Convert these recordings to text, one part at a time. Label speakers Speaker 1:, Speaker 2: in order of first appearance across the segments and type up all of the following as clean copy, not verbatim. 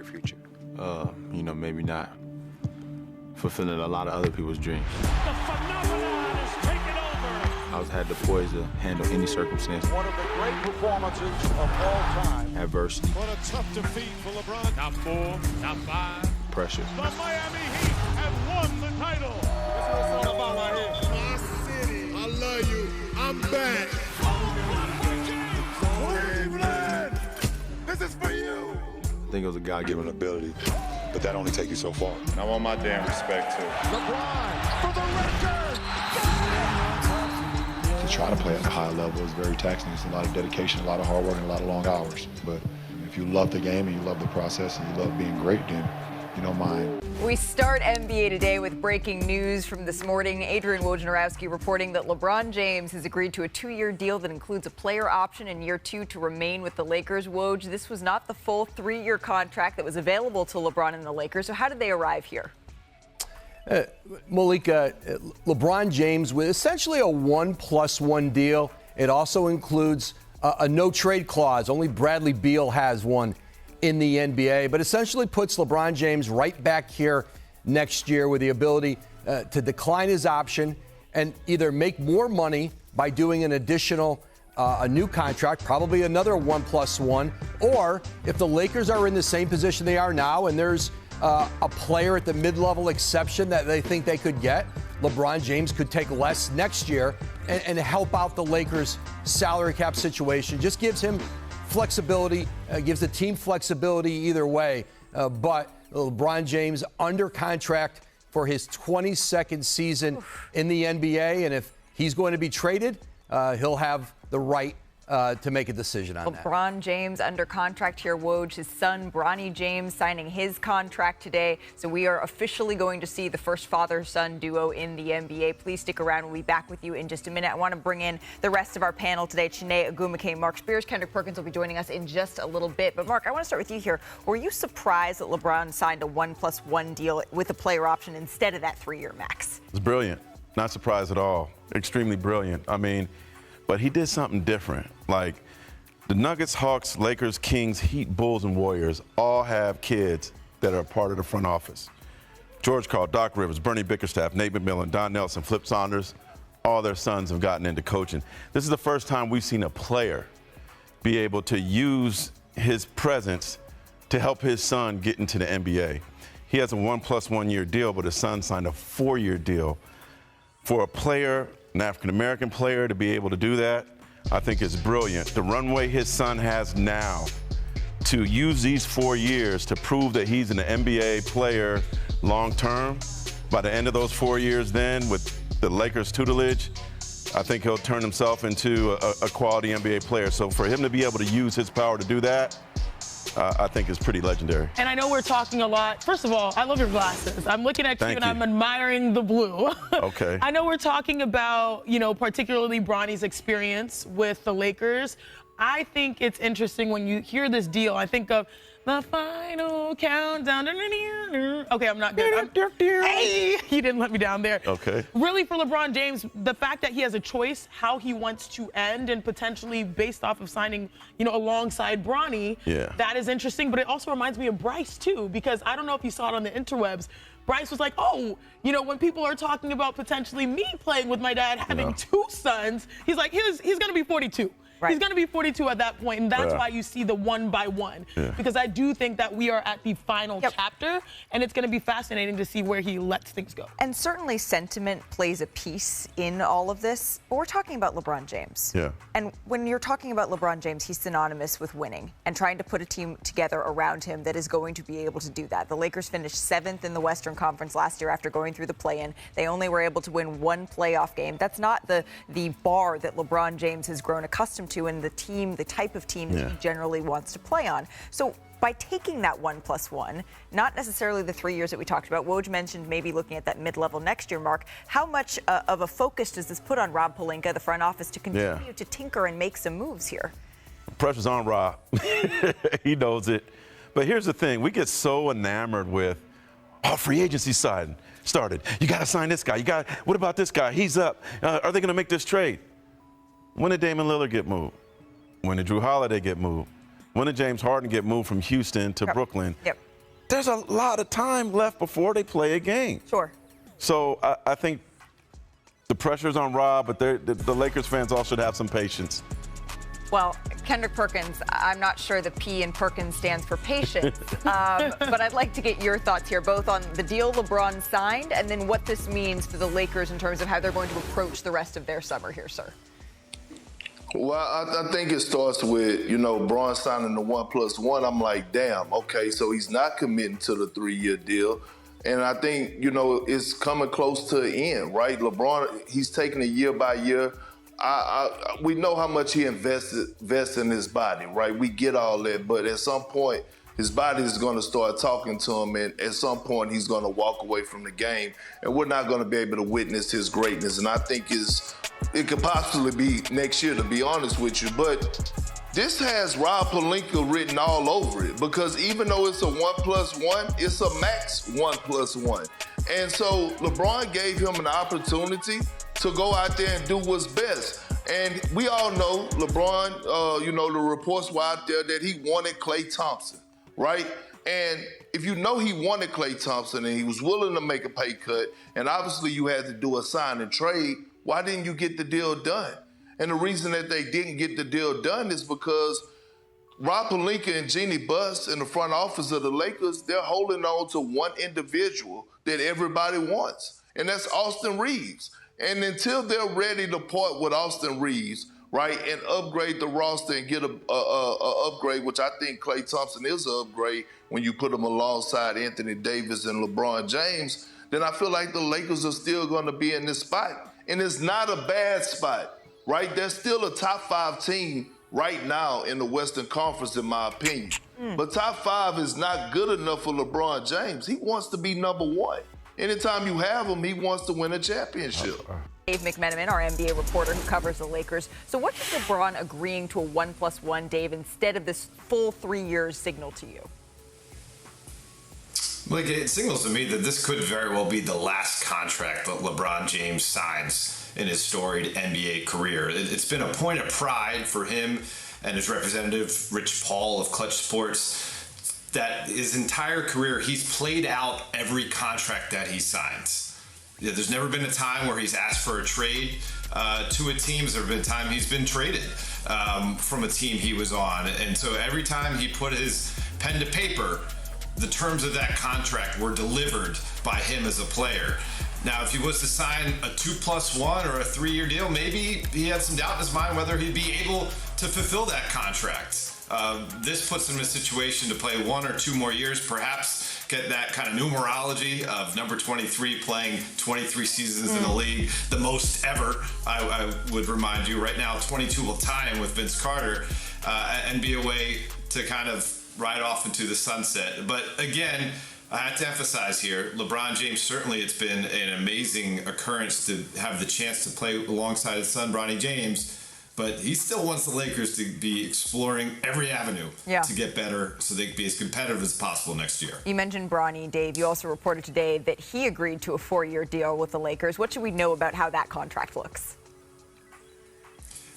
Speaker 1: future. Maybe not fulfilling a lot of other people's dreams.
Speaker 2: The phenomenon is taken over.
Speaker 1: I had the poise to handle any circumstance.
Speaker 3: One of the great performances of all time.
Speaker 1: Adversity.
Speaker 2: What a tough defeat for LeBron. Top 4, top 5.
Speaker 1: Pressure.
Speaker 2: The Miami Heat have won the title.
Speaker 3: That's what it's all about right here.
Speaker 4: My city, I love you. I'm back.
Speaker 3: Cleveland, this is for you.
Speaker 1: I think it was a God-given ability,
Speaker 5: but that only take you so far.
Speaker 6: I want my damn respect too.
Speaker 3: LeBron for the Lakers.
Speaker 5: To try to play at a high level is very taxing. It's a lot of dedication, a lot of hard work, and a lot of long hours. But if you love the game and you love the process and you love being great, then you don't mind.
Speaker 7: We start NBA Today with breaking news from this morning. Adrian Wojnarowski reporting that LeBron James has agreed to a 2-year deal that includes a player option in year 2 to remain with the Lakers. Woj, this was not the full 3-year contract that was available to LeBron and the Lakers. So how did they arrive here?
Speaker 8: Malika, LeBron James with essentially a 1+1 deal. It also includes a no-trade clause. Only Bradley Beal has one in the NBA, but essentially puts LeBron James right back here next year with the ability to decline his option and either make more money by doing an additional a new contract, probably another 1+1, or if the Lakers are in the same position they are now and there's a player at the mid-level exception that they think they could get, LeBron James could take less next year and help out the Lakers' salary cap situation. Just gives him flexibility, gives the team flexibility either way. But LeBron James under contract for his 22nd season in the NBA. And if he's going to be traded, he'll have the right to make a decision on that.
Speaker 7: LeBron James under contract here, Woj. His son, Bronny James, signing his contract today. So we are officially going to see the first father-son duo in the NBA. Please stick around. We'll be back with you in just a minute. I want to bring in the rest of our panel today. Chiney Ogwumike, Mark Spears, Kendrick Perkins will be joining us in just a little bit. But, Mark, I want to start with you here. Were you surprised that LeBron signed a 1+1 deal with a player option instead of that 3-year max?
Speaker 6: It's brilliant. Not surprised at all. Extremely brilliant. But he did something different. Like the Nuggets, Hawks, Lakers, Kings, Heat, Bulls, and Warriors all have kids that are part of the front office. George Karl, Doc Rivers, Bernie Bickerstaff, Nate McMillan, Don Nelson, Flip Saunders, all their sons have gotten into coaching. This is the first time we've seen a player be able to use his presence to help his son get into the NBA. He has a 1+1 year deal, but his son signed a 4-year deal. For a player, an African-American player, to be able to do that, I think is brilliant. The runway his son has now to use these 4 years to prove that he's an NBA player long-term, by the end of those 4 years then, with the Lakers tutelage, I think he'll turn himself into a quality NBA player. So for him to be able to use his power to do that, I think is pretty legendary.
Speaker 9: And I know we're talking a lot. First of all, I love your glasses. I'm looking at you and I'm admiring the blue.
Speaker 6: Okay.
Speaker 9: I know we're talking about, particularly Bronny's experience with the Lakers. I think it's interesting when you hear this deal. I think of the final countdown. Okay, I'm not good. Hey, you didn't let me down there.
Speaker 6: Okay.
Speaker 9: Really, for LeBron James, the fact that he has a choice how he wants to end and potentially based off of signing, alongside Bronny, that is interesting. But it also reminds me of Bryce, too, because I don't know if you saw it on the interwebs. Bryce was like, when people are talking about potentially me playing with my dad having 2 sons, he's like, he's going to be 42. Right. He's going to be 42 at that point, and that's why you see the 1-by-1. Yeah. Because I do think that we are at the final chapter, and it's going to be fascinating to see where he lets things go.
Speaker 7: And certainly sentiment plays a piece in all of this, but we're talking about LeBron James.
Speaker 6: Yeah.
Speaker 7: And when you're talking about LeBron James, he's synonymous with winning and trying to put a team together around him that is going to be able to do that. The Lakers finished 7th in the Western Conference last year after going through the play-in. They only were able to win 1 playoff game. That's not the bar that LeBron James has grown accustomed to in the type of team that he generally wants to play on. So by taking that 1+1, not necessarily the 3 years that we talked about, Woj mentioned maybe looking at that mid-level next year, Mark, how much of a focus does this put on Rob Pelinka, the front office, to continue to tinker and make some moves here?
Speaker 6: Pressure's on Rob. He knows it. But here's the thing. We get so enamored with, free agency started. You got to sign this guy. What about this guy? He's up. Are they going to make this trade? When did Damian Lillard get moved? When did Drew Holiday get moved? When did James Harden get moved from Houston to Brooklyn? there's a lot of time left before they play a game.
Speaker 7: Sure.
Speaker 6: So I think the pressure's on Rob, but the Lakers fans all should have some patience.
Speaker 7: Well, Kendrick Perkins, I'm not sure the P in Perkins stands for patience, but I'd like to get your thoughts here, both on the deal LeBron signed and then what this means for the Lakers in terms of how they're going to approach the rest of their summer here, sir.
Speaker 10: Well, I think it starts with, Bron signing the 1+1. I'm like, damn, okay, so he's not committing to the 3-year deal. And I think, it's coming close to the end, right? LeBron, he's taking it year by year. We know how much he invests in his body, right? We get all that, but at some point, his body is going to start talking to him, and at some point, he's going to walk away from the game, and we're not going to be able to witness his greatness. And I think it could possibly be next year, to be honest with you. But this has Rob Pelinka written all over it, because even though it's a 1+1, it's a max 1+1. And so LeBron gave him an opportunity to go out there and do what's best. And we all know LeBron, the reports were out there that he wanted Klay Thompson, right? And if he wanted Klay Thompson and he was willing to make a pay cut, and obviously you had to do a sign and trade, why didn't you get the deal done? And the reason that they didn't get the deal done is because Rob Pelinka and Jeannie Buss in the front office of the Lakers, they're holding on to one individual that everybody wants, and that's Austin Reeves. And until they're ready to part with Austin Reeves, right, and upgrade the roster and get a upgrade, which I think Klay Thompson is an upgrade when you put him alongside Anthony Davis and LeBron James, then I feel like the Lakers are still going to be in this spot. And it's not a bad spot, right? They're still a top 5 team right now in the Western Conference, in my opinion. But top 5 is not good enough for LeBron James. He wants to be number 1. Anytime you have him, he wants to win a championship.
Speaker 7: Dave McMenamin, our NBA reporter who covers the Lakers. So what does LeBron agreeing to a 1+1, Dave, instead of this full 3 years signal to you?
Speaker 11: Like, it signals to me that this could very well be the last contract that LeBron James signs in his storied NBA career. It's been a point of pride for him and his representative, Rich Paul of Clutch Sports, that his entire career he's played out every contract that he signs. There's never been a time where he's asked for a trade to a team. There's been a time he's been traded from a team he was on. And so every time he put his pen to paper, the terms of that contract were delivered by him as a player. Now, if he was to sign a 2+1 or a 3-year deal, maybe he had some doubt in his mind whether he'd be able to fulfill that contract. This puts him in a situation to play 1 or 2 more years, perhaps get that kind of numerology of number 23 playing 23 seasons in the league, the most ever. I would remind you right now, 22 will tie him with Vince Carter, and be a way to kind of ride off into the sunset. But again, I have to emphasize here, LeBron James, certainly it's been an amazing occurrence to have the chance to play alongside his son, Bronny James. But he still wants the Lakers to be exploring every avenue to get better so they can be as competitive as possible next year.
Speaker 7: You mentioned Bronny, Dave. You also reported today that he agreed to a 4-year deal with the Lakers. What should we know about how that contract looks?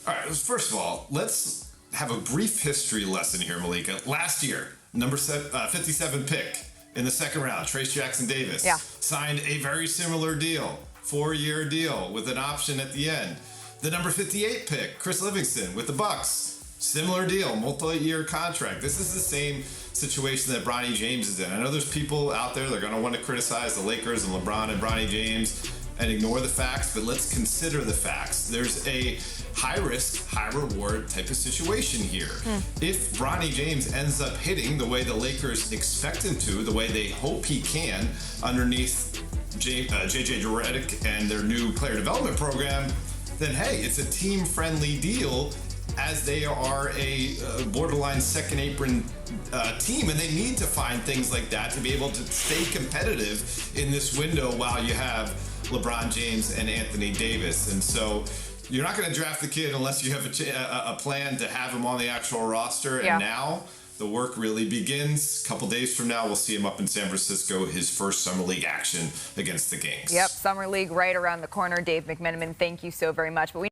Speaker 11: All right, first of all, let's have a brief history lesson here, Malika. Last year, number 57 pick in the second round, Trace Jackson Davis, signed a very similar deal, 4-year deal with an option at the end. The number 58 pick, Chris Livingston with the Bucks. Similar deal, multi-year contract. This is the same situation that Bronny James is in. I know there's people out there that are going to want to criticize the Lakers and LeBron and Bronny James and ignore the facts, but let's consider the facts. There's a high-risk, high-reward type of situation here. If Bronny James ends up hitting the way the Lakers expect him to, the way they hope he can, underneath JJ Redick and their new player development program, then hey, it's a team-friendly deal, as they are a borderline second apron team, and they need to find things like that to be able to stay competitive in this window while you have LeBron James and Anthony Davis. And so you're not going to draft the kid unless you have a plan to have him on the actual roster. And now the work really begins. A couple days from now, we'll see him up in San Francisco, his first Summer League action against the Kings.
Speaker 7: Yep, Summer League right around the corner. Dave McMenamin, thank you so very much. But we